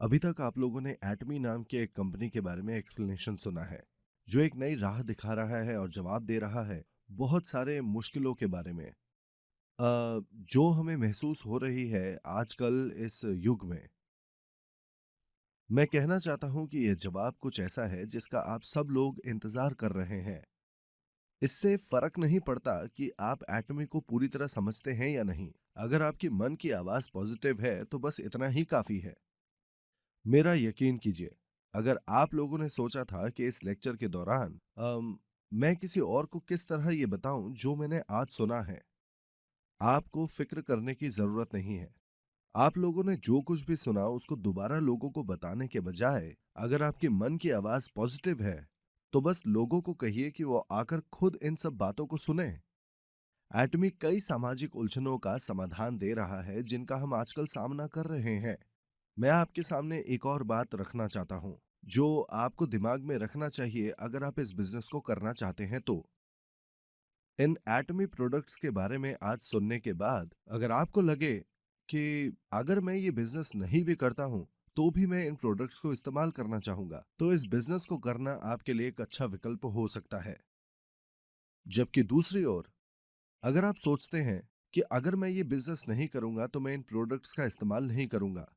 अभी तक आप लोगों ने एटमी नाम के एक कंपनी के बारे में एक्सप्लेनेशन सुना है, जो एक नई राह दिखा रहा है और जवाब दे रहा है बहुत सारे मुश्किलों के बारे में। जो हमें महसूस हो रही है आजकल इस युग में। मैं कहना चाहता हूं कि यह जवाब कुछ ऐसा है जिसका आप सब लोग इंतजार कर रहे हैं। इससे फर्क नहीं पड़ता कि आप एटमी को पूरी तरह समझते हैं या नहीं। अगर आपकी मन की आवाज पॉजिटिव है तो बस इतना ही काफी है। मेरा यकीन कीजिए, अगर आप लोगों ने सोचा था कि इस लेक्चर के दौरान मैं किसी और को किस तरह ये बताऊं जो मैंने आज सुना है, आपको फिक्र करने की जरूरत नहीं है। आप लोगों ने जो कुछ भी सुना उसको दोबारा लोगों को बताने के बजाय, अगर आपके मन की आवाज पॉजिटिव है, तो बस लोगों को कहिए कि वो आकर खुद इन सब बातों को सुने। एटमी कई सामाजिक उलझनों का समाधान दे रहा है जिनका हम आजकल सामना कर रहे हैं। मैं आपके सामने एक और बात रखना चाहता हूं, जो आपको दिमाग में रखना चाहिए अगर आप इस बिजनेस को करना चाहते हैं तो। इन एटमी प्रोडक्ट्स के बारे में आज सुनने के बाद अगर आपको लगे कि अगर मैं ये बिजनेस नहीं भी करता हूं तो भी मैं इन प्रोडक्ट्स को इस्तेमाल करना चाहूंगा, तो इस बिजनेस को करना आपके लिए एक अच्छा विकल्प हो सकता है। जबकि दूसरी ओर, अगर आप सोचते हैं कि अगर मैं ये बिजनेस नहीं करूंगा तो मैं इन प्रोडक्ट्स का इस्तेमाल नहीं करूंगा,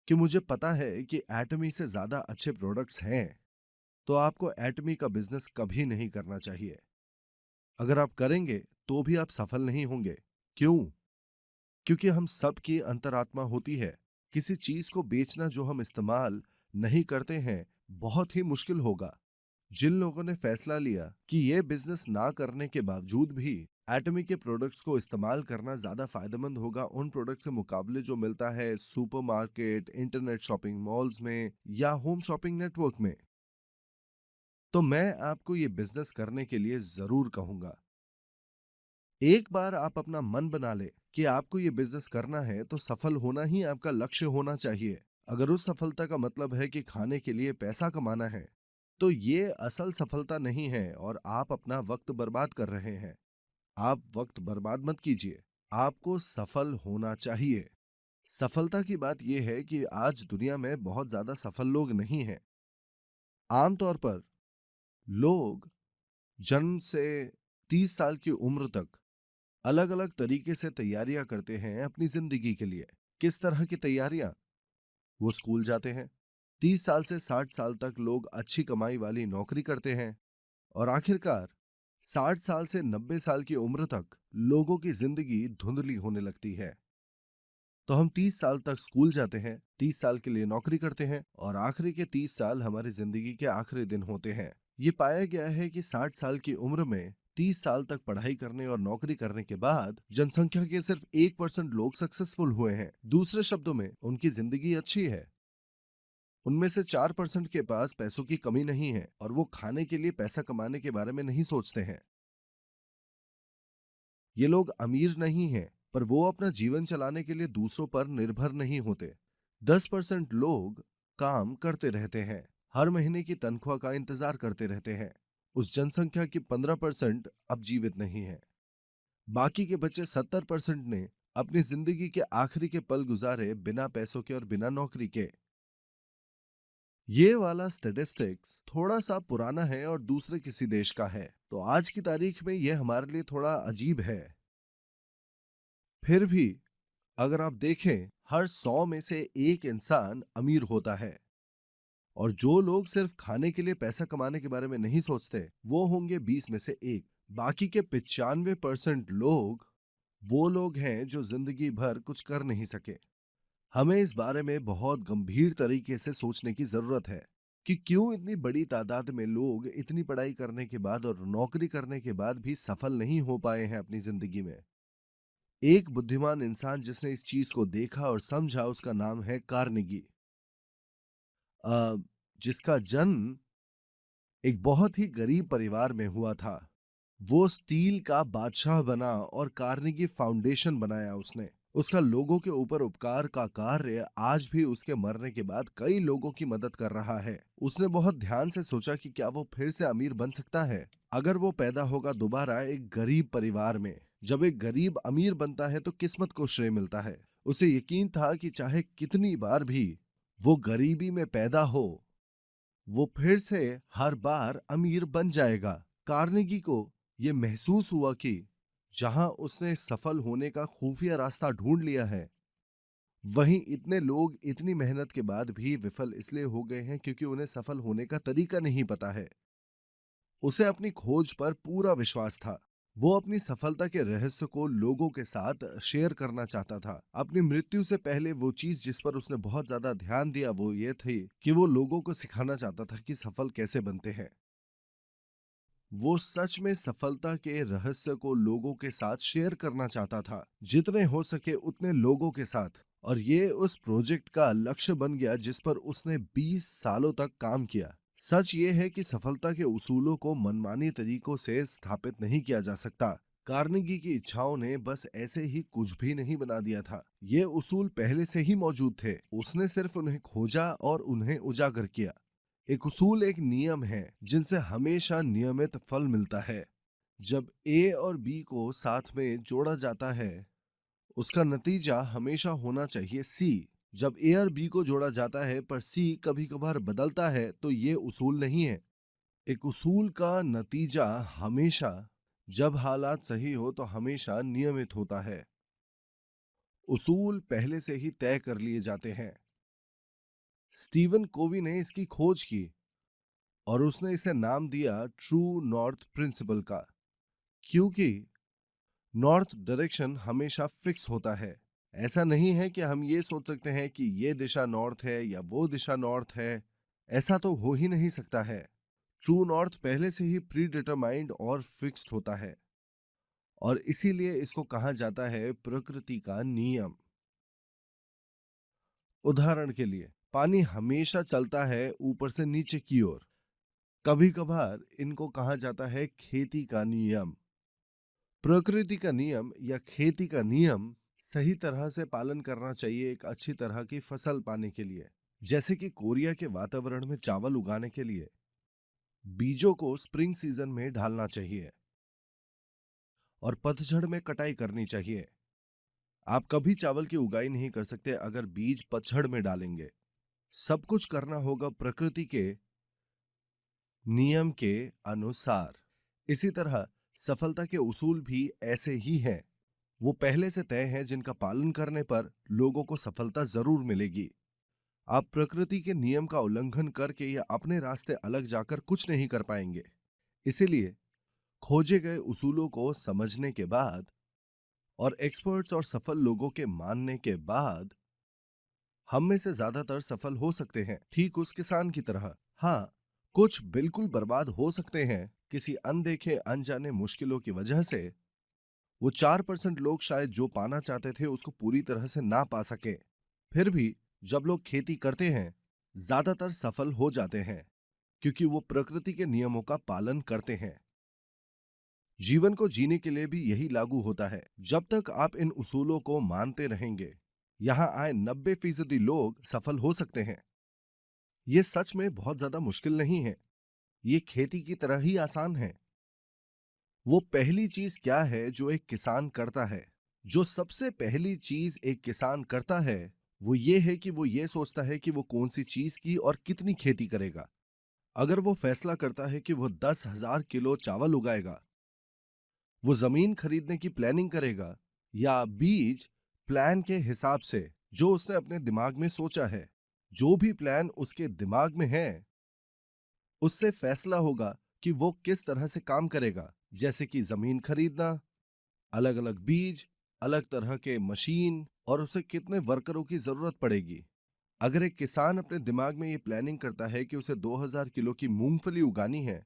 कि मुझे पता है कि एटमी से ज्यादा अच्छे प्रोडक्ट्स हैं, तो आपको एटमी का बिजनेस कभी नहीं करना चाहिए। अगर आप करेंगे तो भी आप सफल नहीं होंगे। क्यों? क्योंकि हम सब की अंतरात्मा होती है। किसी चीज को बेचना जो हम इस्तेमाल नहीं करते हैं बहुत ही मुश्किल होगा। जिन लोगों ने फैसला लिया कि ये बिजनेस ना करने के बावजूद भी एटमी के प्रोडक्ट्स को इस्तेमाल करना ज्यादा फायदेमंद होगा उन प्रोडक्ट से मुकाबले जो मिलता है सुपरमार्केट, इंटरनेट शॉपिंग मॉल्स में या होम शॉपिंग नेटवर्क में, तो मैं आपको ये बिजनेस करने के लिए जरूर कहूंगा। एक बार आप अपना मन बना ले कि आपको ये बिजनेस करना है तो सफल होना ही आपका लक्ष्य होना चाहिए। अगर उस सफलता का मतलब है कि खाने के लिए पैसा कमाना है, तो ये असल सफलता नहीं है और आप अपना वक्त बर्बाद कर रहे हैं। आप वक्त बर्बाद मत कीजिए। आपको सफल होना चाहिए। सफलता की बात यह है कि आज दुनिया में बहुत ज्यादा सफल लोग नहीं हैं। आमतौर पर लोग जन्म से 30 साल की उम्र तक अलग अलग तरीके से तैयारियां करते हैं अपनी जिंदगी के लिए। किस तरह की तैयारियां? वो स्कूल जाते हैं। 30 साल से 60 साल तक लोग अच्छी कमाई वाली नौकरी करते हैं और आखिरकार 60 साल से 90 साल की उम्र तक लोगों की जिंदगी धुंधली होने लगती है। तो हम 30 साल तक स्कूल जाते हैं, 30 साल के लिए नौकरी करते हैं और आखिरी के 30 साल हमारी जिंदगी के आखिरी दिन होते हैं। ये पाया गया है कि 60 साल की उम्र में 30 साल तक पढ़ाई करने और नौकरी करने के बाद जनसंख्या के सिर्फ 1% लोग सक्सेसफुल हुए हैं। दूसरे शब्दों में उनकी जिंदगी अच्छी है। उनमें से 4% के पास पैसों की कमी नहीं है और वो खाने के लिए पैसा कमाने के बारे में नहीं सोचते हैं। ये लोग अमीर नहीं हैं, पर वो अपना जीवन चलाने के लिए दूसरों पर निर्भर नहीं होते। 10% लोग काम करते रहते हैं, हर महीने की तनख्वाह का इंतजार करते रहते हैं। उस जनसंख्या की 15% अब जीवित नहीं है। बाकी के बचे 70% ने अपनी जिंदगी के आखिरी के पल गुजारे बिना पैसों के और बिना नौकरी के। ये वाला स्टेटिस्टिक्स थोड़ा सा पुराना है और दूसरे किसी देश का है, तो आज की तारीख में यह हमारे लिए थोड़ा अजीब है। फिर भी अगर आप देखें, हर 100 में से एक इंसान अमीर होता है और जो लोग सिर्फ खाने के लिए पैसा कमाने के बारे में नहीं सोचते वो होंगे 20 में से एक। बाकी के 95% लोग वो लोग हैं जो जिंदगी भर कुछ कर नहीं सके। हमें इस बारे में बहुत गंभीर तरीके से सोचने की जरूरत है कि क्यों इतनी बड़ी तादाद में लोग इतनी पढ़ाई करने के बाद और नौकरी करने के बाद भी सफल नहीं हो पाए हैं अपनी जिंदगी में। एक बुद्धिमान इंसान जिसने इस चीज को देखा और समझा उसका नाम है कार्नेगी, अ, जिसका जन्म एक बहुत ही गरीब परिवार में हुआ था। वो स्टील का बादशाह बना और कार्नेगी फाउंडेशन बनाया उसने। उसका लोगों के ऊपर उपकार का कार्य आज भी उसके मरने के बाद कई लोगों की मदद कर रहा है। उसने बहुत ध्यान से सोचा कि क्या वो फिर से अमीर बन सकता है अगर वो पैदा होगा दोबारा एक गरीब परिवार में। जब एक गरीब अमीर बनता है तो किस्मत को श्रेय मिलता है। उसे यकीन था कि चाहे कितनी बार भी वो गरीबी में पैदा हो, वो फिर से हर बार अमीर बन जाएगा। कार्नेगी को ये महसूस हुआ कि जहां उसने सफल होने का खुफिया रास्ता ढूंढ लिया है, वहीं इतने लोग इतनी मेहनत के बाद भी विफल इसलिए हो गए हैं क्योंकि उन्हें सफल होने का तरीका नहीं पता है। उसे अपनी खोज पर पूरा विश्वास था। वो अपनी सफलता के रहस्य को लोगों के साथ शेयर करना चाहता था। अपनी मृत्यु से पहले वो चीज जिस पर उसने बहुत ज्यादा ध्यान दिया वो ये थी कि वो लोगों को सिखाना चाहता था कि सफल कैसे बनते हैं। वो सच में सफलता के रहस्य को लोगों के साथ शेयर करना चाहता था, जितने हो सके उतने लोगों के साथ। और ये उस प्रोजेक्ट का लक्ष्य बन गया जिस पर उसने 20 सालों तक काम किया। सच ये है कि सफलता के उसूलों को मनमानी तरीकों से स्थापित नहीं किया जा सकता। कार्नेगी की इच्छाओं ने बस ऐसे ही कुछ भी नहीं बना दिया था। ये उसूल पहले से ही मौजूद थे, उसने सिर्फ उन्हें खोजा और उन्हें उजागर किया। एक उसूल एक नियम है जिनसे हमेशा नियमित फल मिलता है। जब ए और बी को साथ में जोड़ा जाता है, उसका नतीजा हमेशा होना चाहिए सी। जब ए और बी को जोड़ा जाता है पर सी कभी कभार बदलता है तो ये उसूल नहीं है। एक उसूल का नतीजा हमेशा, जब हालात सही हो तो हमेशा नियमित होता है। उसूल पहले से ही तय कर लिए जाते हैं। स्टीवन कोवी ने इसकी खोज की और उसने इसे नाम दिया ट्रू नॉर्थ प्रिंसिपल का, क्योंकि नॉर्थ डायरेक्शन हमेशा फिक्स होता है। ऐसा नहीं है कि हम ये सोच सकते हैं कि ये दिशा नॉर्थ है या वो दिशा नॉर्थ है। ऐसा तो हो ही नहीं सकता है। ट्रू नॉर्थ पहले से ही प्री डिटरमाइंड और फिक्स्ड होता है, और इसीलिए इसको कहा जाता है प्रकृति का नियम। उदाहरण के लिए, पानी हमेशा चलता है ऊपर से नीचे की ओर। कभी कभार इनको कहा जाता है खेती का नियम। प्रकृति का नियम या खेती का नियम सही तरह से पालन करना चाहिए एक अच्छी तरह की फसल पाने के लिए। जैसे कि कोरिया के वातावरण में चावल उगाने के लिए बीजों को स्प्रिंग सीजन में डालना चाहिए और पतझड़ में कटाई करनी चाहिए। आप कभी चावल की उगाई नहीं कर सकते अगर बीज पतझड़ में डालेंगे। सब कुछ करना होगा प्रकृति के नियम के अनुसार। इसी तरह सफलता के उसूल भी ऐसे ही हैं। वो पहले से तय हैं जिनका पालन करने पर लोगों को सफलता जरूर मिलेगी। आप प्रकृति के नियम का उल्लंघन करके या अपने रास्ते अलग जाकर कुछ नहीं कर पाएंगे। इसीलिए खोजे गए उसूलों को समझने के बाद और एक्सपर्ट्स और सफल लोगों के मानने के बाद हम में से ज्यादातर सफल हो सकते हैं, ठीक उस किसान की तरह। हाँ, कुछ बिल्कुल बर्बाद हो सकते हैं किसी अनदेखे अनजाने मुश्किलों की वजह से। वो 4% लोग शायद जो पाना चाहते थे उसको पूरी तरह से ना पा सके। फिर भी जब लोग खेती करते हैं ज्यादातर सफल हो जाते हैं क्योंकि वो प्रकृति के नियमों का पालन करते हैं। जीवन को जीने के लिए भी यही लागू होता है। जब तक आप इन उसूलों को मानते रहेंगे, यहां आए 90% लोग सफल हो सकते हैं। ये सच में बहुत ज्यादा मुश्किल नहीं है, ये खेती की तरह ही आसान है। वो पहली चीज क्या है जो एक किसान करता है? जो सबसे पहली चीज एक किसान करता है वो ये है कि वो ये सोचता है कि वो कौन सी चीज की और कितनी खेती करेगा। अगर वो फैसला करता है कि वो 10,000 किलो चावल उगाएगा, वो जमीन खरीदने की प्लानिंग करेगा या बीज प्लान के हिसाब से जो उसने अपने दिमाग में सोचा है। जो भी प्लान उसके दिमाग में है उससे फैसला होगा कि वो किस तरह से काम करेगा, जैसे कि जमीन खरीदना, अलग अलग बीज, अलग तरह के मशीन और उसे कितने वर्करों की जरूरत पड़ेगी। अगर एक किसान अपने दिमाग में ये प्लानिंग करता है कि उसे 2000 किलो की मूंगफली उगानी है,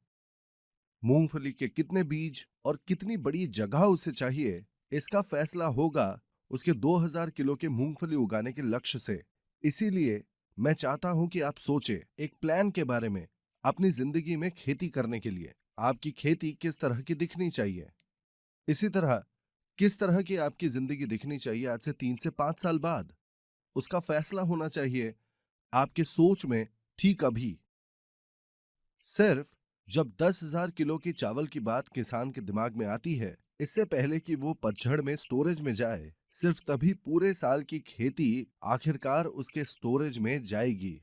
मूंगफली के कितने बीज और कितनी बड़ी जगह उसे चाहिए, इसका फैसला होगा उसके 2000 किलो के मूंगफली उगाने के लक्ष्य से। इसीलिए मैं चाहता हूं कि आप सोचें एक प्लान के बारे में अपनी जिंदगी में खेती करने के लिए। आपकी खेती किस तरह की दिखनी चाहिए? इसी तरह किस तरह की आपकी जिंदगी दिखनी चाहिए आज से 3 से 5 साल बाद? उसका फैसला होना चाहिए आपके सोच में ठीक अभी। सिर्फ जब 10,000 किलो की चावल की बात किसान के दिमाग में आती है इससे पहले कि वो पतझड़ में स्टोरेज में जाए, सिर्फ तभी पूरे साल की खेती आखिरकार उसके स्टोरेज में जाएगी।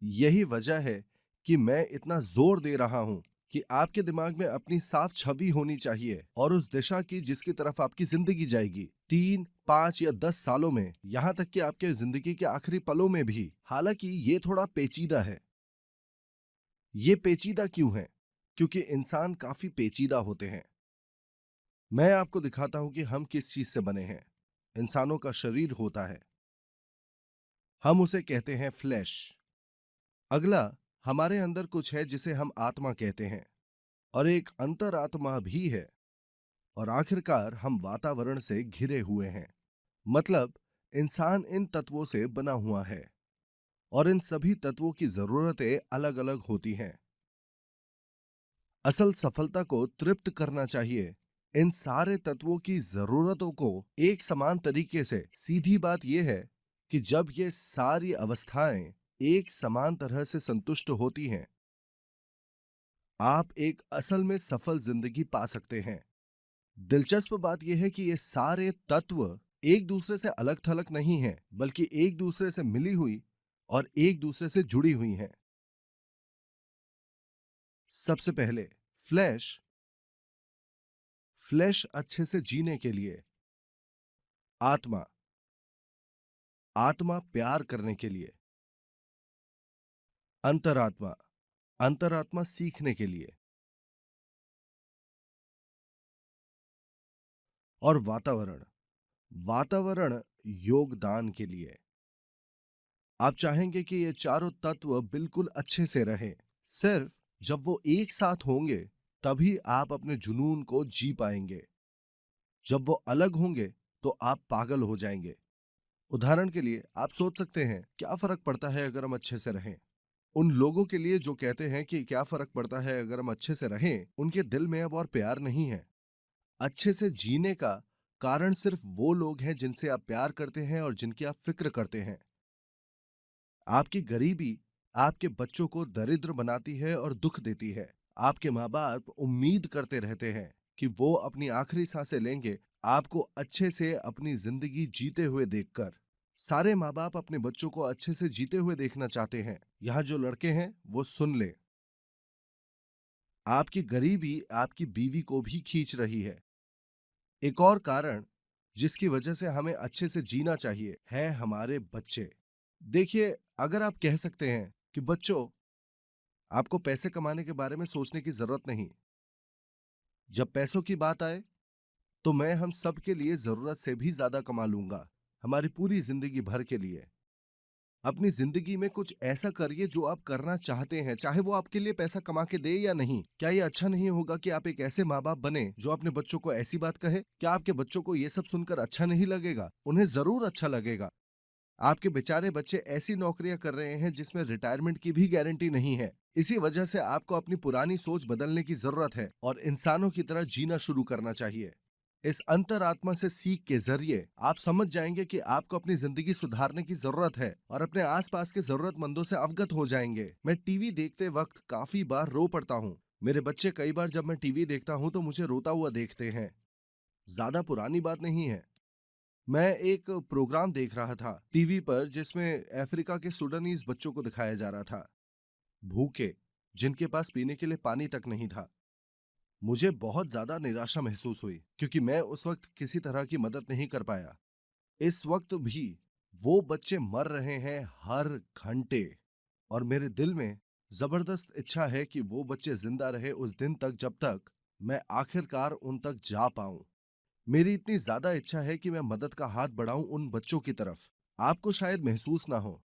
यही वजह है कि मैं इतना जोर दे रहा हूं कि आपके दिमाग में अपनी साफ छवि होनी चाहिए और उस दिशा की जिसकी तरफ आपकी जिंदगी जाएगी 3, 5 या 10 सालों में, यहां तक कि आपके जिंदगी के आखिरी पलों में भी। हालांकि ये थोड़ा पेचीदा है। ये पेचीदा क्यों है? क्योंकि इंसान काफी पेचीदा होते हैं। मैं आपको दिखाता हूं कि हम किस चीज से बने हैं। इंसानों का शरीर होता है, हम उसे कहते हैं फ्लैश। अगला, हमारे अंदर कुछ है जिसे हम आत्मा कहते हैं, और एक अंतरात्मा भी है। और आखिरकार हम वातावरण से घिरे हुए हैं। मतलब, इंसान इन तत्वों से बना हुआ है, और इन सभी तत्वों की जरूरतें अलग अलग होती हैं। असल सफलता को तृप्त करना चाहिए इन सारे तत्वों की जरूरतों को एक समान तरीके से। सीधी बात यह है कि जब ये सारी अवस्थाएं एक समान तरह से संतुष्ट होती हैं, आप एक असल में सफल जिंदगी पा सकते हैं। दिलचस्प बात यह है कि ये सारे तत्व एक दूसरे से अलग थलग नहीं हैं, बल्कि एक दूसरे से मिली हुई और एक दूसरे से जुड़ी हुई हैं। सबसे पहले, फ्लैश। फ्लैश अच्छे से जीने के लिए। आत्मा। आत्मा प्यार करने के लिए। अंतरात्मा। अंतरात्मा सीखने के लिए। और वातावरण। वातावरण योगदान के लिए। आप चाहेंगे कि ये चारों तत्व बिल्कुल अच्छे से रहें। सिर्फ जब वो एक साथ होंगे, तभी आप अपने जुनून को जी पाएंगे। जब वो अलग होंगे, तो आप पागल हो जाएंगे। उदाहरण के लिए आप सोच सकते हैं, क्या फर्क पड़ता है अगर हम अच्छे से रहें? उन लोगों के लिए जो कहते हैं कि क्या फर्क पड़ता है अगर हम अच्छे से रहें, उनके दिल में अब और प्यार नहीं है। अच्छे से जीने का कारण सिर्फ वो लोग हैं जिनसे आप प्यार करते हैं और जिनकी आप फिक्र करते हैं। आपकी गरीबी आपके बच्चों को दरिद्र बनाती है और दुख देती है। आपके माँ बाप उम्मीद करते रहते हैं कि वो अपनी आखिरी सांसें लेंगे आपको अच्छे से अपनी जिंदगी जीते हुए देखकर। सारे माँ बाप अपने बच्चों को अच्छे से जीते हुए देखना चाहते हैं। यहाँ जो लड़के हैं वो सुन ले, आपकी गरीबी आपकी बीवी को भी खींच रही है। एक और कारण जिसकी वजह से हमें अच्छे से जीना चाहिए है हमारे बच्चे। देखिए, अगर आप कह सकते हैं कि बच्चों, आपको पैसे कमाने के बारे में सोचने की जरूरत नहीं। जब पैसों की बात आए, तो मैं हम सब के लिए जरूरत से भी ज्यादा कमा लूंगा, हमारी पूरी जिंदगी भर के लिए। अपनी जिंदगी में कुछ ऐसा करिए जो आप करना चाहते हैं, चाहे वो आपके लिए पैसा कमा के दे या नहीं। क्या ये अच्छा नहीं होगा कि आप एक ऐसे माँ बाप बने जो अपने बच्चों को ऐसी बात कहे? क्या आपके बच्चों को ये सब सुनकर अच्छा नहीं लगेगा? उन्हें जरूर अच्छा लगेगा। आपके बेचारे बच्चे ऐसी नौकरियां कर रहे हैं जिसमें रिटायरमेंट की भी गारंटी नहीं है। इसी वजह से आपको अपनी पुरानी सोच बदलने की जरूरत है और इंसानों की तरह जीना शुरू करना चाहिए। इस अंतरात्मा से सीख के जरिए आप समझ जाएंगे कि आपको अपनी जिंदगी सुधारने की जरूरत है और अपने आसपास के जरूरतमंदों से अवगत हो जाएंगे। मैं टीवी देखते वक्त काफी बार रो पड़ता हूँ। मेरे बच्चे कई बार जब मैं टीवी देखता हूँ तो मुझे रोता हुआ देखते हैं। ज्यादा पुरानी बात नहीं है। मैं एक प्रोग्राम देख रहा था टीवी पर जिसमें अफ्रीका के सूडानीज बच्चों को दिखाया जा रहा था, भूखे, जिनके पास पीने के लिए पानी तक नहीं था। मुझे बहुत ज्यादा निराशा महसूस हुई क्योंकि मैं उस वक्त किसी तरह की मदद नहीं कर पाया। इस वक्त भी वो बच्चे मर रहे हैं हर घंटे, और मेरे दिल में जबरदस्त इच्छा है कि वो बच्चे जिंदा रहे उस दिन तक जब तक मैं आखिरकार उन तक जा पाऊं। मेरी इतनी ज्यादा इच्छा है कि मैं मदद का हाथ बढ़ाऊं उन बच्चों की तरफ। आपको शायद महसूस ना हो,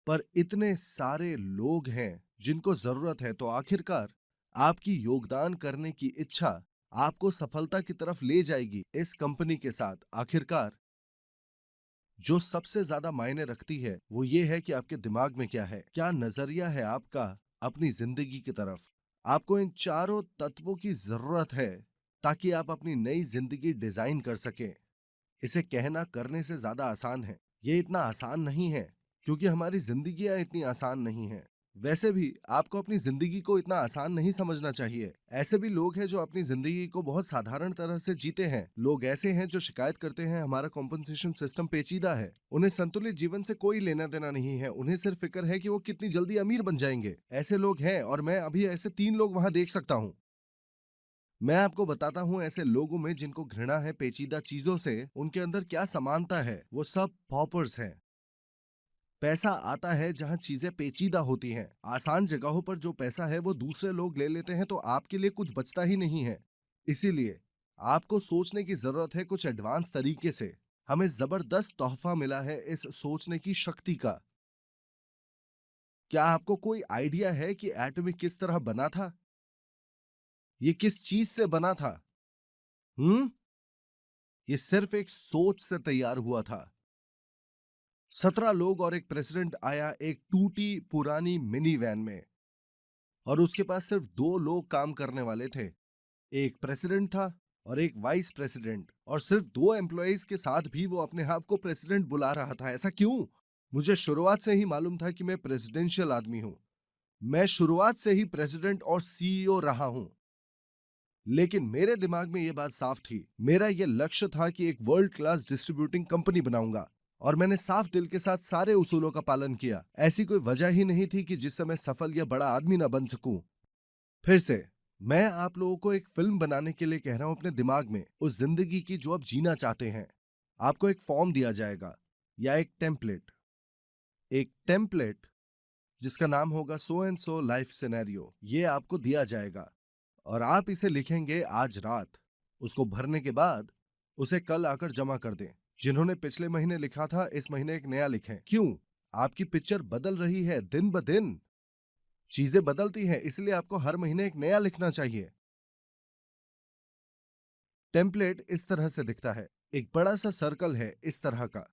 पर इतने सारे लोग हैं जिनको जरूरत है। तो आखिरकार आपकी योगदान करने की इच्छा आपको सफलता की तरफ ले जाएगी इस कंपनी के साथ। आखिरकार जो सबसे ज्यादा मायने रखती है वो ये है कि आपके दिमाग में क्या है, क्या नजरिया है आपका अपनी जिंदगी की तरफ। आपको इन चारों तत्वों की जरूरत है ताकि आप अपनी नई जिंदगी डिजाइन कर सकें। इसे कहना करने से ज्यादा आसान है। ये इतना आसान नहीं है क्योंकि हमारी जिंदगियां इतनी आसान नहीं है। वैसे भी आपको अपनी जिंदगी को इतना आसान नहीं समझना चाहिए। ऐसे भी लोग हैं जो अपनी जिंदगी को बहुत साधारण तरह से जीते हैं। लोग ऐसे हैं जो शिकायत करते हैं हमारा कॉम्पनसेशन सिस्टम पेचीदा है। उन्हें संतुलित जीवन से कोई लेना देना नहीं है, उन्हें सिर्फ फिक्र है कि वो कितनी जल्दी अमीर बन जाएंगे। ऐसे लोग हैं और मैं अभी ऐसे 3 लोग वहां देख सकता हूँ। मैं आपको बताता हूँ ऐसे लोगों में जिनको घृणा है पेचीदा चीजों से, उनके अंदर क्या समानता है। वो सब पॉपर्स हैं। पैसा आता है जहां चीजें पेचीदा होती हैं। आसान जगहों पर जो पैसा है वो दूसरे लोग ले लेते हैं तो आपके लिए कुछ बचता ही नहीं है। इसीलिए आपको सोचने की जरूरत है कुछ एडवांस तरीके से। हमें जबरदस्त तोहफा मिला है इस सोचने की शक्ति का। क्या आपको कोई आइडिया है कि एटॉमिक किस तरह बना था? ये किस चीज से बना था? हम्म ये सिर्फ एक सोच से तैयार हुआ था। 17 लोग और एक प्रेसिडेंट आया एक टूटी पुरानी मिनी वैन में, और उसके पास सिर्फ 2 लोग काम करने वाले थे। एक प्रेसिडेंट था और एक वाइस प्रेसिडेंट, और सिर्फ 2 एम्प्लॉइज के साथ भी वो अपने आप को प्रेसिडेंट बुला रहा था। ऐसा क्यों? मुझे शुरुआत से ही मालूम था कि मैं प्रेसिडेंशियल आदमी हूं। मैं शुरुआत से ही प्रेसिडेंट और सीईओ रहा हूं। लेकिन मेरे दिमाग में यह बात साफ थी। मेरा यह लक्ष्य था कि एक वर्ल्ड क्लास डिस्ट्रीब्यूटिंग कंपनी बनाऊंगा, और मैंने साफ दिल के साथ सारे उसूलों का पालन किया। ऐसी कोई वजह ही नहीं थी कि जिससे मैं सफल या बड़ा आदमी ना बन सकूं। फिर से मैं आप लोगों को एक फिल्म बनाने के लिए कह रहा हूं, अपने दिमाग में उस जिंदगी की जो आप जीना चाहते हैं। आपको एक फॉर्म दिया जाएगा या एक टेम्पलेट जिसका नाम होगा so and so life scenario. ये आपको दिया जाएगा और आप इसे लिखेंगे आज रात। उसको भरने के बाद उसे कल आकर जमा कर दें। जिन्होंने पिछले महीने लिखा था इस महीने एक नया लिखें। क्यों? आपकी पिक्चर बदल रही है दिन ब दिन। चीजें बदलती हैं, इसलिए आपको हर महीने एक नया लिखना चाहिए। टेम्पलेट इस तरह से दिखता है। एक बड़ा सा सर्कल है इस तरह का,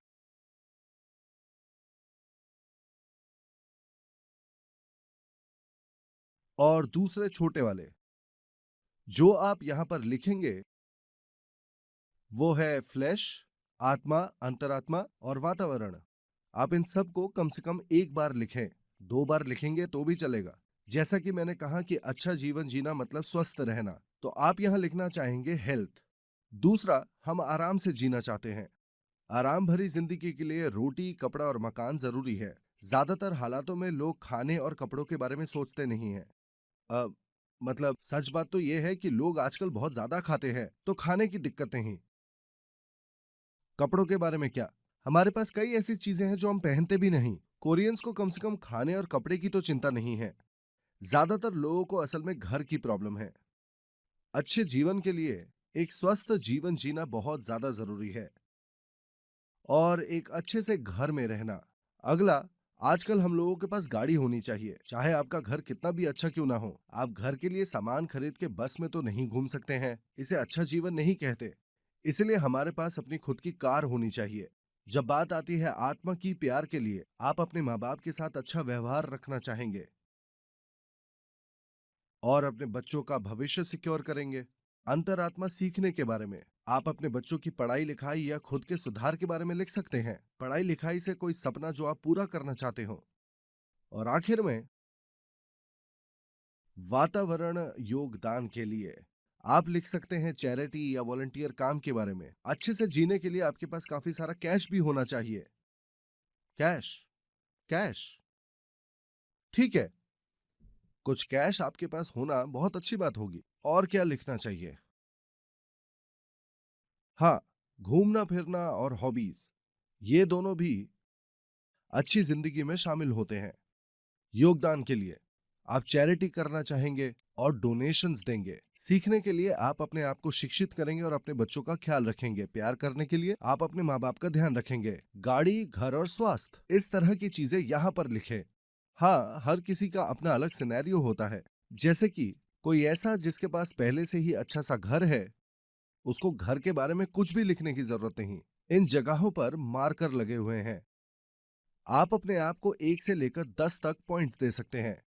और दूसरे छोटे वाले। जो आप यहां पर लिखेंगे वो है फ्लैश, आत्मा, अंतरात्मा और वातावरण। आप इन सब को कम से कम एक बार लिखें। 2 बार लिखेंगे तो भी चलेगा। जैसा कि मैंने कहा कि अच्छा जीवन जीना मतलब स्वस्थ रहना, तो आप यहां लिखना चाहेंगे हेल्थ। दूसरा, हम आराम से जीना चाहते हैं। आराम भरी जिंदगी के लिए रोटी, कपड़ा और मकान जरूरी है। ज्यादातर हालातों में लोग खाने और कपड़ों के बारे में सोचते नहीं हैं। अ, मतलब सच बात तो यह है कि लोग आजकल बहुत ज्यादा खाते हैं तो खाने की दिक्कतें ही। कपड़ों के बारे में क्या? हमारे पास कई ऐसी चीजें हैं जो हम पहनते भी नहीं। कोरियंस को कम से कम खाने और कपड़े की तो चिंता नहीं है। ज्यादातर लोगों को असल में घर की प्रॉब्लम है। अच्छे जीवन के लिए एक स्वस्थ जीवन जीना बहुत ज्यादा जरूरी है, और एक अच्छे से घर में रहना। अगला, आजकल हम लोगों के पास गाड़ी होनी चाहिए। चाहे आपका घर कितना भी अच्छा क्यों ना हो, आप घर के लिए सामान खरीद के बस में तो नहीं घूम सकते हैं। इसे अच्छा जीवन नहीं कहते। इसलिए हमारे पास अपनी खुद की कार होनी चाहिए। जब बात आती है आत्मा की प्यार के लिए, आप अपने माँ बाप के साथ अच्छा व्यवहार रखना चाहेंगे और अपने बच्चों का भविष्य सिक्योर करेंगे। अंतरात्मा सीखने के बारे में, आप अपने बच्चों की पढ़ाई लिखाई या खुद के सुधार के बारे में लिख सकते हैं। पढ़ाई लिखाई से कोई सपना जो आप पूरा करना चाहते हो। और आखिर में वातावरण योगदान के लिए आप लिख सकते हैं चैरिटी या वॉलंटियर काम के बारे में। अच्छे से जीने के लिए आपके पास काफी सारा कैश भी होना चाहिए। Cash, cash. ठीक है, कुछ कैश आपके पास होना बहुत अच्छी बात होगी। और क्या लिखना चाहिए? हाँ, घूमना फिरना और हॉबीज, ये दोनों भी अच्छी जिंदगी में शामिल होते हैं। योगदान के लिए आप चैरिटी करना चाहेंगे और डोनेशंस देंगे। सीखने के लिए आप अपने आप को शिक्षित करेंगे और अपने बच्चों का ख्याल रखेंगे। प्यार करने के लिए आप अपने माँ बाप का ध्यान रखेंगे। गाड़ी, घर और स्वास्थ्य, इस तरह की चीजें यहाँ पर लिखें। हाँ, हर किसी का अपना अलग सिनेरियो होता है। जैसे कि कोई ऐसा जिसके पास पहले से ही अच्छा सा घर है, उसको घर के बारे में कुछ भी लिखने की जरूरत नहीं। इन जगहों पर मार्कर लगे हुए हैं। आप अपने आप को 1 से लेकर 10 तक पॉइंट्स दे सकते हैं।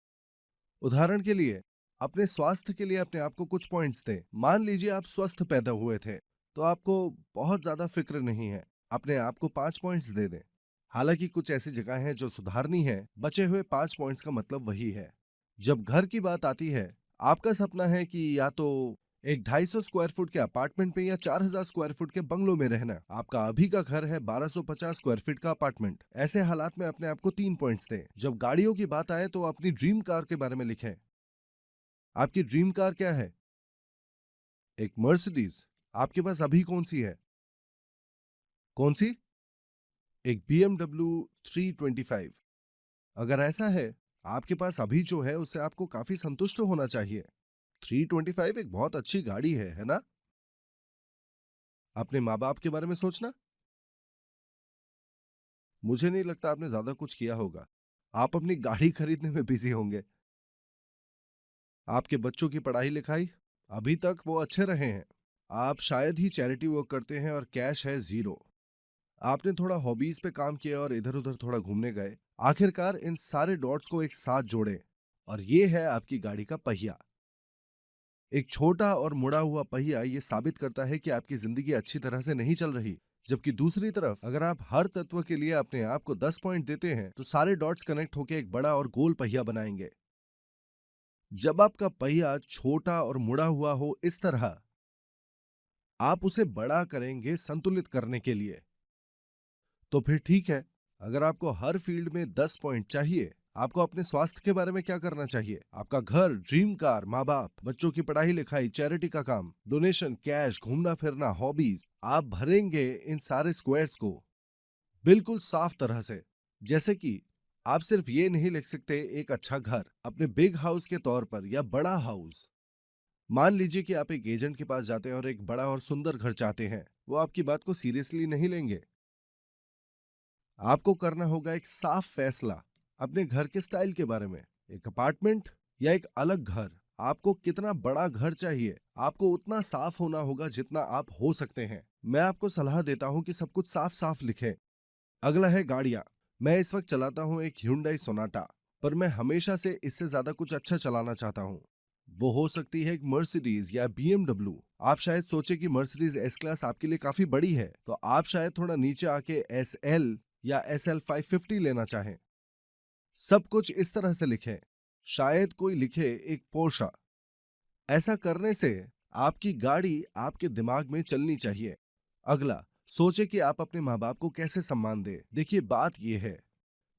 उदाहरण के लिए, अपने स्वास्थ्य के लिए अपने आप को कुछ पॉइंट्स दें। मान लीजिए आप स्वस्थ पैदा हुए थे तो आपको बहुत ज्यादा फिक्र नहीं है। अपने आप को 5 पॉइंट्स दे दें। हालांकि कुछ ऐसी जगह हैं जो सुधारनी है। बचे हुए 5 पॉइंट्स का मतलब वही है। जब घर की बात आती है, आपका सपना है कि या तो एक 250 स्क्वायर फुट के अपार्टमेंट में या 4000 स्क्वायर फुट के बंगलों में रहना। आपका अभी का घर है 1250 स्क्वायर फीट का अपार्टमेंट। ऐसे हालात में अपने आप को 3 पॉइंट्स दें। जब गाड़ियों की बात आए तो अपनी ड्रीम कार के बारे में लिखें। आपकी ड्रीम कार क्या है? एक मर्सिडीज। आपके पास अभी कौन सी है? कौन सी? एक BMW 325। अगर ऐसा है, आपके पास अभी जो है उससे आपको काफी संतुष्ट होना चाहिए। 325 एक बहुत अच्छी गाड़ी है ना? अपने माँ बाप के बारे में सोचना। मुझे नहीं लगता आपने ज्यादा कुछ किया होगा। आप अपनी गाड़ी खरीदने में बिजी होंगे। आपके बच्चों की पढ़ाई लिखाई, अभी तक वो अच्छे रहे हैं। आप शायद ही चैरिटी वर्क करते हैं और कैश है जीरो। आपने थोड़ा हॉबीज पे काम किया और इधर उधर थोड़ा घूमने गए। आखिरकार इन सारे डॉट्स को एक साथ जोड़े और ये है आपकी गाड़ी का पहिया। एक छोटा और मुड़ा हुआ पहिया ये साबित करता है कि आपकी जिंदगी अच्छी तरह से नहीं चल रही। जबकि दूसरी तरफ अगर आप हर तत्व के लिए अपने आप को 10 पॉइंट देते हैं तो सारे डॉट्स कनेक्ट होकर एक बड़ा और गोल पहिया बनाएंगे। जब आपका पहिया छोटा और मुड़ा हुआ हो इस तरह, आप उसे बड़ा करेंगे संतुलित करने के लिए। तो फिर ठीक है, अगर आपको हर फील्ड में 10 पॉइंट चाहिए, आपको अपने स्वास्थ्य के बारे में क्या करना चाहिए? आपका घर, ड्रीम कार, माँ बाप, बच्चों की पढ़ाई लिखाई, चैरिटी का काम, डोनेशन, कैश, घूमना फिरना, हॉबीज। आप भरेंगे इन सारे स्क्वायर्स को बिल्कुल साफ तरह से। जैसे कि आप सिर्फ ये नहीं लिख सकते एक अच्छा घर अपने बिग हाउस के तौर पर या बड़ा हाउस। मान लीजिए कि आप एक एजेंट के पास जाते हैं और एक बड़ा और सुंदर घर चाहते हैं, वो आपकी बात को सीरियसली नहीं लेंगे। आपको करना होगा एक साफ फैसला अपने घर के स्टाइल के बारे में। एक अपार्टमेंट या एक अलग घर। आपको कितना बड़ा घर चाहिए, आपको उतना साफ होना होगा जितना आप हो सकते हैं। मैं आपको सलाह देता हूं कि सब कुछ साफ साफ लिखें। अगला है गाड़ियां। मैं इस वक्त चलाता हूं एक Hyundai सोनाटा, पर मैं हमेशा से इससे ज्यादा कुछ अच्छा चलाना चाहता हूं। वो हो सकती है एक मर्सिडीज या BMW। आप शायद सोचे कि मर्सिडीज एस क्लास आपके लिए काफी बड़ी है, तो आप शायद थोड़ा नीचे आके SL या SL 550 लेना चाहें। सब कुछ इस तरह से लिखें। शायद कोई लिखे एक पोर्शा। ऐसा करने से आपकी गाड़ी आपके दिमाग में चलनी चाहिए। अगला, सोचे कि आप अपने माँ बाप को कैसे सम्मान दें। देखिए बात यह है,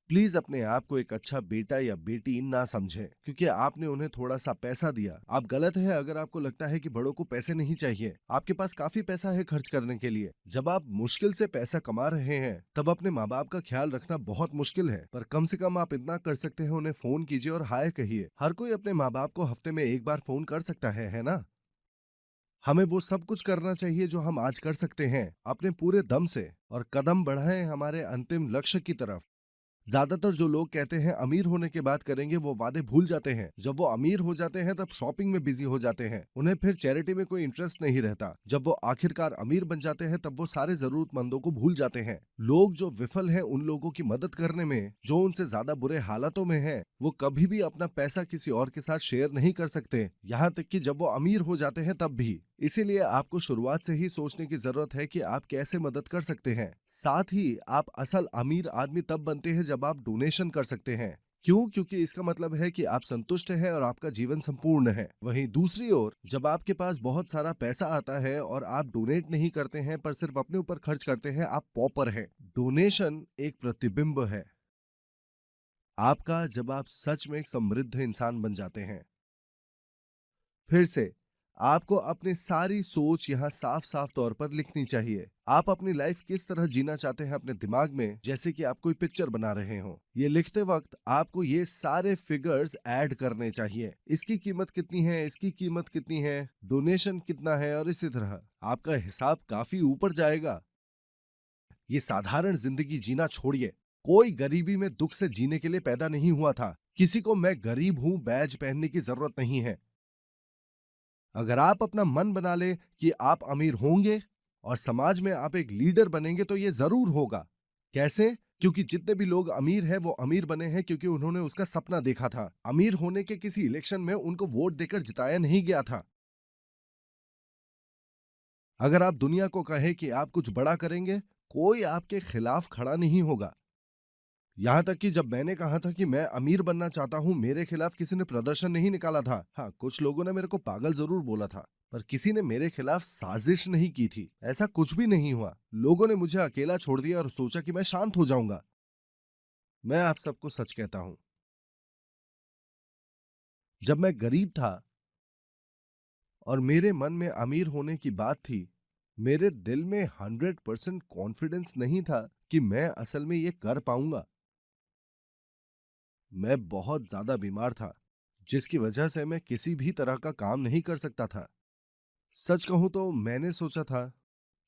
प्लीज अपने आप को एक अच्छा बेटा या बेटी ना समझें क्योंकि आपने उन्हें थोड़ा सा पैसा दिया। आप गलत है अगर आपको लगता है कि बड़ों को पैसे नहीं चाहिए। आपके पास काफी पैसा है खर्च करने के लिए। जब आप मुश्किल से पैसा कमा रहे हैं तब अपने माँ बाप का ख्याल रखना बहुत मुश्किल है, पर कम से कम आप इतना कर सकते हैं, उन्हें फोन कीजिए और हाय कहिए। हर कोई अपने माँ बाप को हफ्ते में एक बार फोन कर सकता है ना? हमें वो सब कुछ करना चाहिए जो हम आज कर सकते हैं अपने पूरे दम से, और कदम बढ़ाएं हमारे अंतिम लक्ष्य की तरफ। ज्यादातर जो लोग कहते हैं अमीर होने के बाद करेंगे, वो वादे भूल जाते हैं। जब वो अमीर हो जाते हैं तब शॉपिंग में बिजी हो जाते हैं, उन्हें फिर चैरिटी में कोई इंटरेस्ट नहीं रहता। जब वो आखिरकार अमीर बन जाते हैं तब वो सारे जरूरतमंदों को भूल जाते हैं। लोग जो विफल हैं उन लोगों की मदद करने में जो उनसे ज्यादा बुरे हालातों में हैं, वो कभी भी अपना पैसा किसी और के साथ शेयर नहीं कर सकते, यहाँ तक कि जब वो अमीर हो जाते हैं तब भी। इसीलिए आपको शुरुआत से ही सोचने की जरूरत है कि आप कैसे मदद कर सकते हैं। साथ ही आप असल अमीर आदमी तब बनते हैं जब आप डोनेशन कर सकते हैं। क्यों? क्योंकि इसका मतलब है कि आप संतुष्ट हैं और आपका जीवन संपूर्ण है। वहीं दूसरी ओर जब आपके पास बहुत सारा पैसा आता है और आप डोनेट नहीं करते हैं पर सिर्फ अपने ऊपर खर्च करते हैं, आप पॉपर हैं। डोनेशन एक प्रतिबिंब है आपका जब आप सच में एक समृद्ध इंसान बन जाते हैं। फिर से आपको अपनी सारी सोच यहाँ साफ साफ तौर पर लिखनी चाहिए। आप अपनी लाइफ किस तरह जीना चाहते हैं अपने दिमाग में, जैसे कि आप कोई पिक्चर बना रहे हो। ये लिखते वक्त आपको ये सारे फिगर्स ऐड करने चाहिए। इसकी कीमत कितनी है, इसकी कीमत कितनी है, डोनेशन कितना है, और इसी तरह आपका हिसाब काफी ऊपर जाएगा। ये साधारण जिंदगी जीना छोड़िए। कोई गरीबी में दुख से जीने के लिए पैदा नहीं हुआ था। किसी को मैं गरीब हूं बैज पहनने की जरूरत नहीं है। अगर आप अपना मन बना ले कि आप अमीर होंगे और समाज में आप एक लीडर बनेंगे तो ये जरूर होगा। कैसे? क्योंकि जितने भी लोग अमीर हैं वो अमीर बने हैं क्योंकि उन्होंने उसका सपना देखा था। अमीर होने के किसी इलेक्शन में उनको वोट देकर जिताया नहीं गया था। अगर आप दुनिया को कहें कि आप कुछ बड़ा करेंगे, कोई आपके खिलाफ खड़ा नहीं होगा। यहाँ तक कि जब मैंने कहा था कि मैं अमीर बनना चाहता हूँ, मेरे खिलाफ किसी ने प्रदर्शन नहीं निकाला था। हाँ, कुछ लोगों ने मेरे को पागल ज़रूर बोला था, पर किसी ने मेरे खिलाफ साजिश नहीं की थी। ऐसा कुछ भी नहीं हुआ। लोगों ने मुझे अकेला छोड़ दिया और सोचा कि मैं शांत हो जाऊँगा। मैं आप सबको सच कहता हूँ, जब मैं गरीब था और मेरे मन में अमीर होने की बात थी, मेरे दिल में 100% कॉन्फिडेंस नहीं था कि मैं असल में ये कर पाऊँगा। मैं बहुत ज़्यादा बीमार था, जिसकी वजह से मैं किसी भी तरह का काम नहीं कर सकता था। सच कहूँ तो मैंने सोचा था,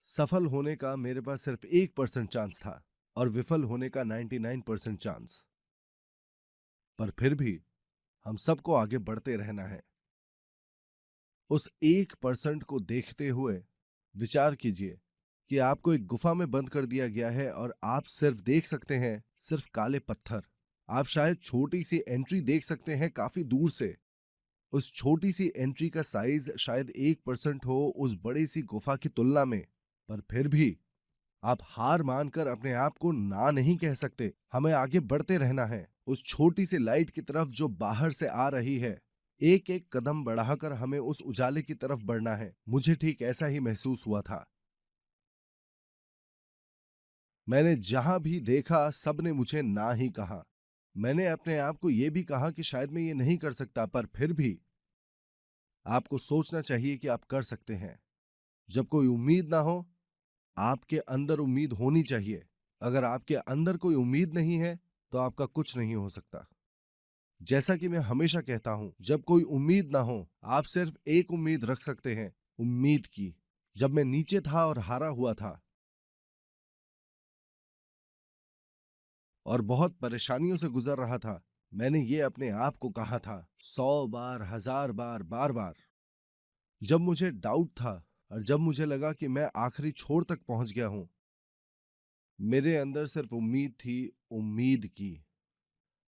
सफल होने का मेरे पास सिर्फ 1% चांस था और विफल होने का 99% चांस। पर फिर भी हम सबको आगे बढ़ते रहना है। उस 1% को देखते हुए विचार कीजिए कि आपको एक गुफा में बंद कर दिया गया है और आप सिर्फ देख सकते हैं सिर्फ काले पत्थर। आप शायद छोटी सी एंट्री देख सकते हैं काफी दूर से। उस छोटी सी एंट्री का साइज शायद 1% हो उस बड़ी सी गुफा की तुलना में। पर फिर भी आप हार मानकर अपने आप को ना नहीं कह सकते। हमें आगे बढ़ते रहना है उस छोटी सी लाइट की तरफ जो बाहर से आ रही है। एक एक कदम बढ़ाकर हमें उस उजाले की तरफ बढ़ना है। मुझे ठीक ऐसा ही महसूस हुआ था। मैंने जहां भी देखा सबने मुझे ना ही कहा। मैंने अपने आप को यह भी कहा कि शायद मैं ये नहीं कर सकता, पर फिर भी आपको सोचना चाहिए कि आप कर सकते हैं। जब कोई उम्मीद ना हो, आपके अंदर उम्मीद होनी चाहिए। अगर आपके अंदर कोई उम्मीद नहीं है, तो आपका कुछ नहीं हो सकता। जैसा कि मैं हमेशा कहता हूं, जब कोई उम्मीद ना हो, आप सिर्फ एक उम्मीद रख सकते हैं, उम्मीद की। जब मैं नीचे था और हारा हुआ था और बहुत परेशानियों से गुजर रहा था, मैंने ये अपने आप को कहा था 100 बार, 1000 बार, बार बार। जब मुझे डाउट था और जब मुझे लगा कि मैं आखिरी छोर तक पहुंच गया हूं, मेरे अंदर सिर्फ उम्मीद थी, उम्मीद की।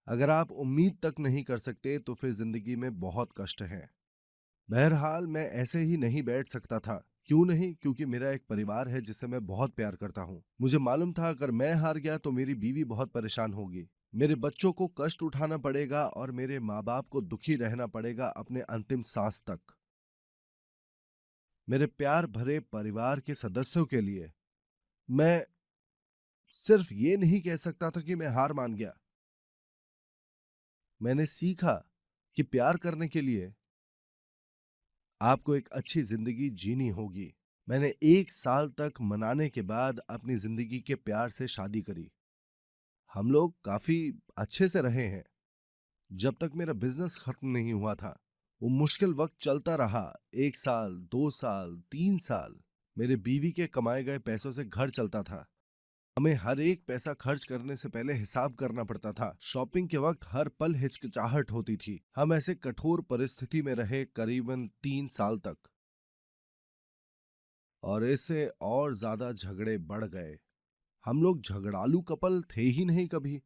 अगर आप उम्मीद तक नहीं कर सकते तो फिर जिंदगी में बहुत कष्ट है। बहरहाल मैं ऐसे ही नहीं बैठ सकता था। क्यों नहीं? क्योंकि मेरा एक परिवार है जिसे मैं बहुत प्यार करता हूँ। मुझे मालूम था अगर मैं हार गया तो मेरी बीवी बहुत परेशान होगी, मेरे बच्चों को कष्ट उठाना पड़ेगा और मेरे माँ बाप को दुखी रहना पड़ेगा अपने अंतिम सांस तक। मेरे प्यार भरे परिवार के सदस्यों के लिए मैं सिर्फ ये नहीं कह सकता था कि मैं हार मान गया। मैंने सीखा कि प्यार करने के लिए आपको एक अच्छी जिंदगी जीनी होगी। मैंने 1 साल तक मनाने के बाद अपनी जिंदगी के प्यार से शादी करी। हम लोग काफी अच्छे से रहे हैं जब तक मेरा बिजनेस खत्म नहीं हुआ था। वो मुश्किल वक्त चलता रहा, 1 साल, 2 साल, 3 साल। मेरे बीवी के कमाए गए पैसों से घर चलता था। हमें हर एक पैसा खर्च करने से पहले हिसाब करना पड़ता था। शॉपिंग के वक्त हर पल हिचकिचाहट होती थी। हम ऐसे कठोर परिस्थिति में रहे करीबन 3 साल तक और इससे और ज्यादा झगड़े बढ़ गए। हम लोग झगड़ालू कपल थे ही नहीं कभी।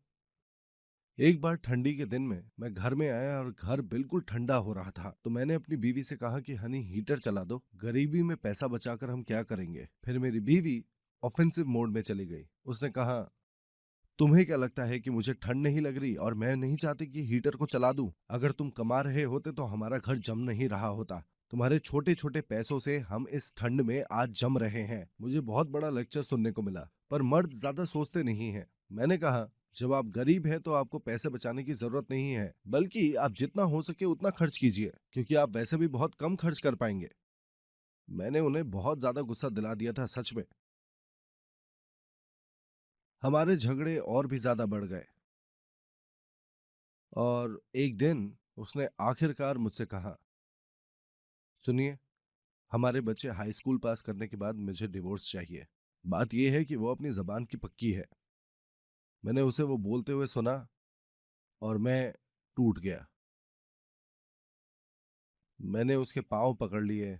एक बार ठंडी के दिन में मैं घर में आया और घर बिल्कुल ठंडा हो रहा था, तो मैंने अपनी बीवी से कहा कि हनी हीटर चला दो, गरीबी में पैसा बचाकर हम क्या करेंगे। फिर मेरी बीवी ऑफेंसिव मोड में चली गई। उसने कहा, तुम्हें क्या लगता है कि मुझे ठंड नहीं लग रही और मैं नहीं चाहती कि हीटर को चला दूं? अगर तुम कमा रहे होते तो हमारा घर जम नहीं रहा होता। तुम्हारे छोटे छोटे पैसों से हम इस ठंड में आज जम रहे हैं। मुझे बहुत बड़ा लेक्चर सुनने को मिला, पर मर्द ज्यादा सोचते नहीं हैं। मैंने कहा, जब आप गरीब हैं तो आपको पैसे बचाने की जरूरत नहीं है, बल्कि आप जितना हो सके उतना खर्च कीजिए, क्योंकि आप वैसे भी बहुत कम खर्च कर पाएंगे। मैंने उन्हें बहुत ज्यादा गुस्सा दिला दिया था सच में। हमारे झगड़े और भी ज्यादा बढ़ गए और एक दिन उसने आखिरकार मुझसे कहा, सुनिए, हमारे बच्चे हाई स्कूल पास करने के बाद मुझे डिवोर्स चाहिए। बात यह है कि वो अपनी जबान की पक्की है। मैंने उसे वो बोलते हुए सुना और मैं टूट गया। मैंने उसके पांव पकड़ लिए।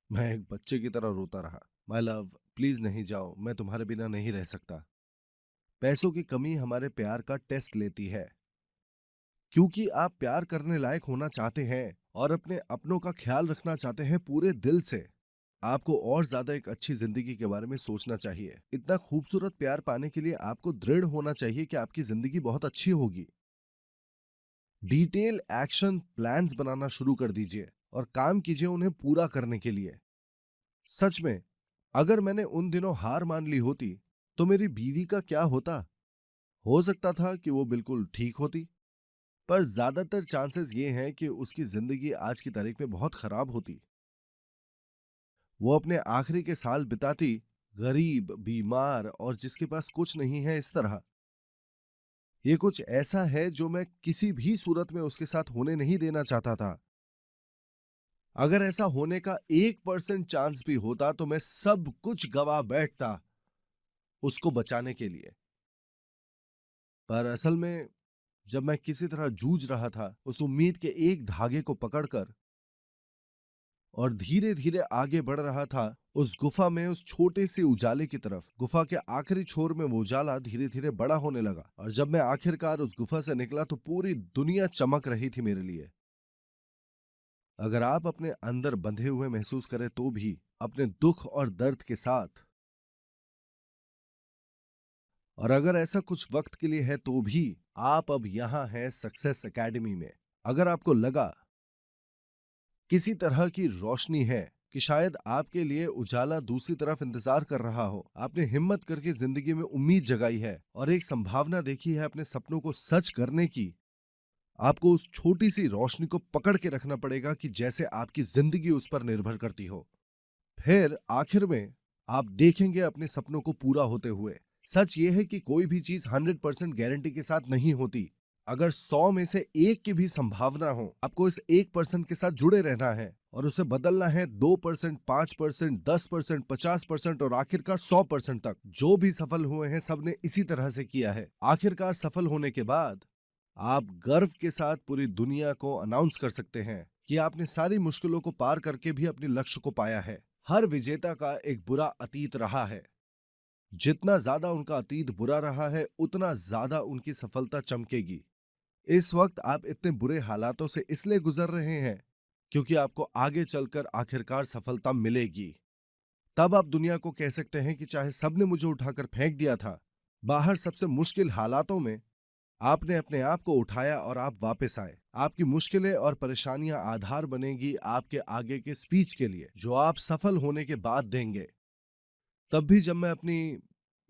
मैं एक बच्चे की तरह रोता रहा। माय लव, प्लीज नहीं जाओ, मैं तुम्हारे बिना नहीं रह सकता। पैसों की कमी हमारे प्यार का टेस्ट लेती है। क्योंकि आप प्यार करने लायक होना चाहते हैं और अपने अपनों का ख्याल रखना चाहते हैं पूरे दिल से। आपको और ज्यादा एक अच्छी जिंदगी के बारे में सोचना चाहिए। इतना खूबसूरत प्यार पाने के लिए आपको दृढ़ होना चाहिए कि आपकी जिंदगी बहुत अच्छी होगी। डिटेल एक्शन प्लान्स बनाना शुरू कर दीजिए और काम कीजिए उन्हें पूरा करने के लिए। सच में, अगर मैंने उन दिनों हार मान ली होती तो मेरी बीवी का क्या होता? हो सकता था कि वो बिल्कुल ठीक होती, पर ज्यादातर चांसेस ये हैं कि उसकी जिंदगी आज की तारीख में बहुत खराब होती। वो अपने आखिरी के साल बिताती गरीब, बीमार और जिसके पास कुछ नहीं है इस तरह। ये कुछ ऐसा है जो मैं किसी भी सूरत में उसके साथ होने नहीं देना चाहता था। अगर ऐसा होने का 1% चांस भी होता तो मैं सब कुछ गवा बैठता उसको बचाने के लिए। पर असल में जब मैं किसी तरह जूझ रहा था उस उम्मीद के एक धागे को पकड़कर और धीरे धीरे आगे बढ़ रहा था उस गुफा में, उस छोटे से उजाले की तरफ, गुफा के आखिरी छोर में वो उजाला धीरे धीरे बड़ा होने लगा और जब मैं आखिरकार उस गुफा से निकला तो पूरी दुनिया चमक रही थी मेरे लिए। अगर आप अपने अंदर बंधे हुए महसूस करें तो भी अपने दुख और दर्द के साथ, और अगर ऐसा कुछ वक्त के लिए है तो भी, आप अब यहां हैं सक्सेस एकेडमी में। अगर आपको लगा किसी तरह की रोशनी है कि शायद आपके लिए उजाला दूसरी तरफ इंतजार कर रहा हो, आपने हिम्मत करके जिंदगी में उम्मीद जगाई है और एक संभावना देखी है अपने सपनों को सच करने की, आपको उस छोटी सी रोशनी को पकड़ के रखना पड़ेगा कि जैसे आपकी जिंदगी उस पर निर्भर करती हो। फिर आखिर में आप देखेंगे अपने सपनों को पूरा होते हुए। सच ये है कि कोई भी चीज 100% गारंटी के साथ नहीं होती। अगर 100 में से एक की भी संभावना हो, आपको इस 1% के साथ जुड़े रहना है और उसे बदलना है 2%, 5%, 10%, 50% और आखिरकार 100% तक। जो भी सफल हुए हैं सबने इसी तरह से किया है। आखिरकार सफल होने के बाद आप गर्व के साथ पूरी दुनिया को अनाउंस कर सकते हैं कि आपने सारी मुश्किलों को पार करके भी अपने लक्ष्य को पाया है। हर विजेता का एक बुरा अतीत रहा है। जितना ज्यादा उनका अतीत बुरा रहा है उतना ज्यादा उनकी सफलता चमकेगी। इस वक्त आप इतने बुरे हालातों से इसलिए गुजर रहे हैं क्योंकि आपको आगे चलकर आखिरकार सफलता मिलेगी। तब आप दुनिया को कह सकते हैं कि चाहे सबने मुझे उठाकर फेंक दिया था, बाहर सबसे मुश्किल हालातों में आपने अपने आप को उठाया और आप वापस आए। आपकी मुश्किलें और परेशानियां आधार बनेगी आपके आगे के स्पीच के लिए जो आप सफल होने के बाद देंगे। तब भी जब मैं अपनी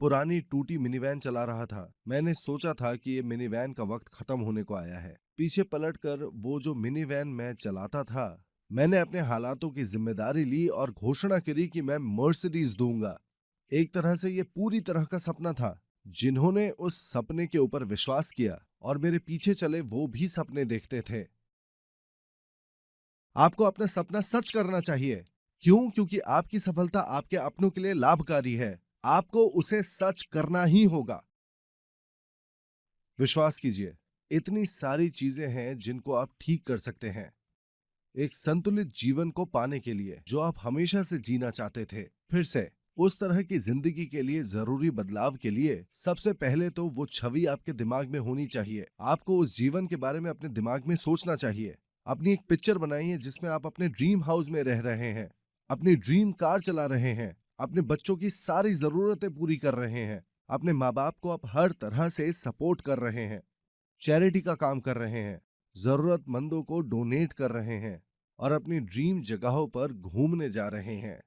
पुरानी टूटी मिनीवैन चला रहा था, मैंने सोचा था कि ये मिनीवैन का वक्त खत्म होने को आया है। पीछे पलटकर वो जो मिनीवैन मैं चलाता था, मैंने अपने हालातों की जिम्मेदारी ली और घोषणा करी कि मैं मर्सिडीज दूंगा। एक तरह से ये पूरी तरह का सपना था। जिन्होंने उस सपने के ऊपर विश्वास किया और मेरे पीछे चले वो भी सपने देखते थे। आपको अपना सपना सच करना चाहिए। क्यों? क्योंकि आपकी सफलता आपके अपनों के लिए लाभकारी है। आपको उसे सच करना ही होगा। विश्वास कीजिए, इतनी सारी चीजें हैं जिनको आप ठीक कर सकते हैं एक संतुलित जीवन को पाने के लिए जो आप हमेशा से जीना चाहते थे। फिर से उस तरह की जिंदगी के लिए जरूरी बदलाव के लिए सबसे पहले तो वो छवि आपके दिमाग में होनी चाहिए। आपको उस जीवन के बारे में अपने दिमाग में सोचना चाहिए। अपनी एक पिक्चर बनाइए जिसमें आप अपने ड्रीम हाउस में रह रहे हैं, अपनी ड्रीम कार चला रहे हैं, अपने बच्चों की सारी जरूरतें पूरी कर रहे हैं, अपने माँ बाप को आप हर तरह से सपोर्ट कर रहे हैं, चैरिटी का काम कर रहे हैं, जरूरतमंदों को डोनेट कर रहे हैं और अपनी ड्रीम जगहों पर घूमने जा रहे हैं।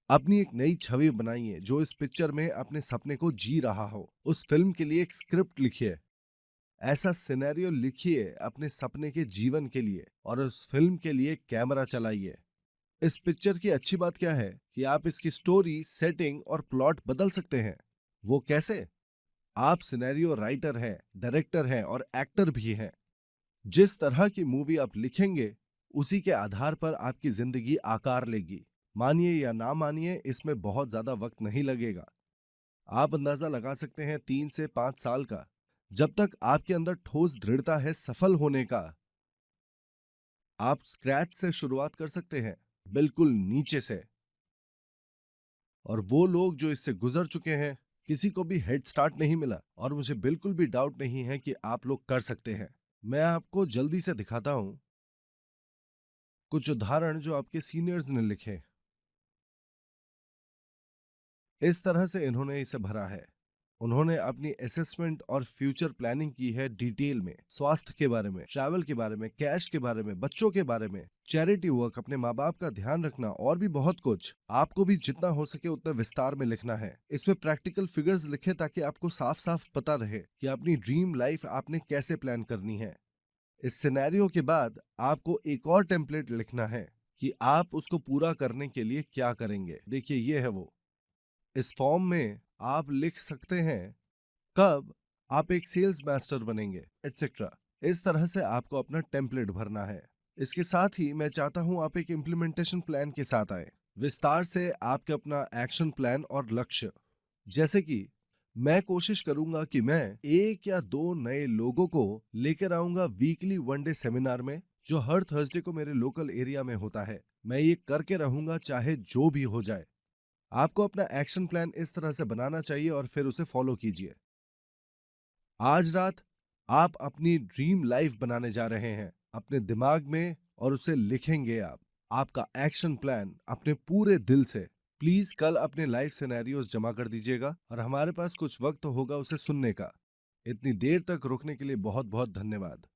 अपनी एक नई छवि बनाइए जो इस पिक्चर में अपने सपने को जी रहा हो। उस फिल्म के लिए एक स्क्रिप्ट लिखिए, ऐसा सिनेरियो लिखिए अपने सपने के जीवन के लिए और उस फिल्म के लिए कैमरा चलाइए। इस पिक्चर की अच्छी बात क्या है कि आप इसकी स्टोरी, सेटिंग और प्लॉट बदल सकते हैं। वो कैसे? आप सिनेरियो राइटर हैं, डायरेक्टर हैं और एक्टर भी हैं। जिस तरह की मूवी आप लिखेंगे उसी के आधार पर आपकी जिंदगी आकार लेगी। मानिए या ना मानिए, इसमें बहुत ज्यादा वक्त नहीं लगेगा। आप अंदाजा लगा सकते हैं 3 से 5 साल का। जब तक आपके अंदर ठोस दृढ़ता है सफल होने का, आप स्क्रैच से शुरुआत कर सकते हैं, बिल्कुल नीचे से। और वो लोग जो इससे गुजर चुके हैं, किसी को भी हेड स्टार्ट नहीं मिला और मुझे बिल्कुल भी डाउट नहीं है कि आप लोग कर सकते हैं। मैं आपको जल्दी से दिखाता हूं कुछ उदाहरण जो आपके सीनियर्स ने लिखे। इस तरह से इन्होंने इसे भरा है। उन्होंने अपनी असेसमेंट और फ्यूचर प्लानिंग की है डिटेल में, स्वास्थ्य के बारे में, ट्रैवल के बारे में, कैश के बारे में, बच्चों के बारे में, चैरिटी वर्क, अपने माँ बाप का ध्यान रखना और भी बहुत कुछ। आपको भी जितना हो सके उतना विस्तार में लिखना है। इसमें प्रैक्टिकल फिगर्स लिखें ताकि आपको साफ साफ पता रहे कि अपनी ड्रीम लाइफ आपने कैसे प्लान करनी है। इस सिनेरियो के बाद आपको एक और टेम्पलेट लिखना है कि आप उसको पूरा करने के लिए क्या करेंगे। देखिए ये है वो। इस फॉर्म में आप लिख सकते हैं कब आप एक सेल्स मास्टर बनेंगे, एटसेट्रा। इस तरह से आपको अपना टेम्पलेट भरना है। इसके साथ ही मैं चाहता हूं आप एक इम्प्लीमेंटेशन प्लान के साथ आए। विस्तार से आपके अपना एक्शन प्लान और लक्ष्य। जैसे कि मैं कोशिश करूंगा कि मैं एक या दो नए लोगों को लेकर आऊंगा वीकली वन डे सेमिनार में, जो हर थर्सडे को मेरे लोकल एरिया में होता है। मैं ये करके रहूंगा चाहे जो भी हो जाए। आपको अपना एक्शन प्लान इस तरह से बनाना चाहिए और फिर उसे फॉलो कीजिए। आज रात आप अपनी ड्रीम लाइफ बनाने जा रहे हैं अपने दिमाग में, और उसे लिखेंगे आप, आपका एक्शन प्लान अपने पूरे दिल से। प्लीज कल अपने लाइफ सिनेरियोस जमा कर दीजिएगा और हमारे पास कुछ वक्त होगा उसे सुनने का। इतनी देर तक रुकने के लिए बहुत बहुत धन्यवाद।